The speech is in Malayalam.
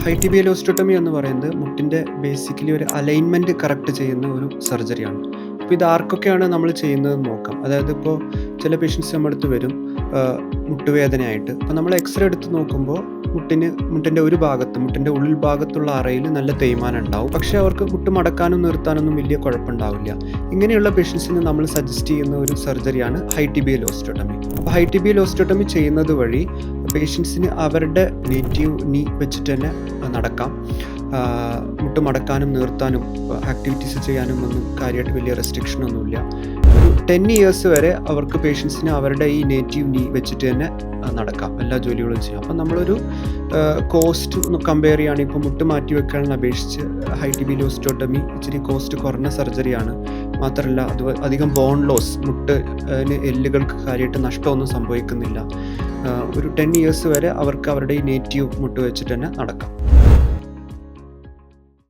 ഹൈ ടിബിയൽ ഓസ്റ്റിയോട്ടമി എന്ന് പറയുന്നത് മുട്ടിൻ്റെ ബേസിക്കലി ഒരു അലൈൻമെൻറ്റ് കറക്റ്റ് ചെയ്യുന്ന ഒരു സർജറിയാണ്. അപ്പോൾ ഇത് ആർക്കൊക്കെയാണ് നമ്മൾ ചെയ്യുന്നതെന്ന് നോക്കാം. അതായത് ഇപ്പോൾ ചില പേഷ്യൻസ് നമ്മുടെ അടുത്ത് വരും മുട്ടുവേദനയായിട്ട്. അപ്പോൾ നമ്മൾ എക്സ്റേ എടുത്ത് നോക്കുമ്പോൾ മുട്ടിൻ്റെ ഒരു ഭാഗത്ത്, മുട്ടിൻ്റെ ഉൾഭാഗത്തുള്ള അറയിൽ നല്ല തേയ്മാനം ഉണ്ടാവും. പക്ഷേ അവർക്ക് മുട്ട് മടക്കാനും നിർത്താനൊന്നും വലിയ കുഴപ്പമുണ്ടാവില്ല. ഇങ്ങനെയുള്ള പേഷ്യൻസിന് നമ്മൾ സജസ്റ്റ് ചെയ്യുന്ന ഒരു സർജറിയാണ് ഹൈ ടിബിയൽ ഓസ്റ്റിയോട്ടമി. അപ്പോൾ ഹൈ ടിബിയൽ ഓസ്റ്റിയോട്ടമി ചെയ്യുന്നത് വഴി പേഷ്യൻസിന് അവരുടെ നേറ്റീവ് നീ വെച്ചിട്ട് തന്നെ നടക്കാം. മുട്ട് മടക്കാനും നിർത്താനും ആക്ടിവിറ്റീസ് ചെയ്യാനും ഒന്നും കാര്യമായിട്ട് വലിയ റെസ്ട്രിക്ഷനൊന്നുമില്ല. ഒരു 10 ഇയേഴ്സ് വരെ അവർക്ക് പേഷ്യൻസിന് അവരുടെ ഈ നേറ്റീവ് നീ വെച്ചിട്ട് തന്നെ നടക്കാം, എല്ലാ ജോലികളും ചെയ്യാം. അപ്പം നമ്മളൊരു കോസ്റ്റ് കമ്പയർ ചെയ്യുകയാണെങ്കിൽ ഇപ്പോൾ മുട്ട് മാറ്റി വെക്കാനെ അപേക്ഷിച്ച് ഹൈ ടിബിയൽ ഓസ്റ്റിയോട്ടമി ഇച്ചിരി കോസ്റ്റ് കുറഞ്ഞ സർജറിയാണ്. മാത്രമല്ല അത് അധികം ബോൺ ലോസ്, മുട്ടിന് എല്ലുകൾക്ക് കാര്യമായിട്ട് നഷ്ടമൊന്നും സംഭവിക്കുന്നില്ല. ഒരു 10 ഇയേഴ്സ് വരെ അവർക്ക് അവരുടെ ഈ നേറ്റീവ് മുട്ട് വെച്ചിട്ട് തന്നെ നടക്കാം.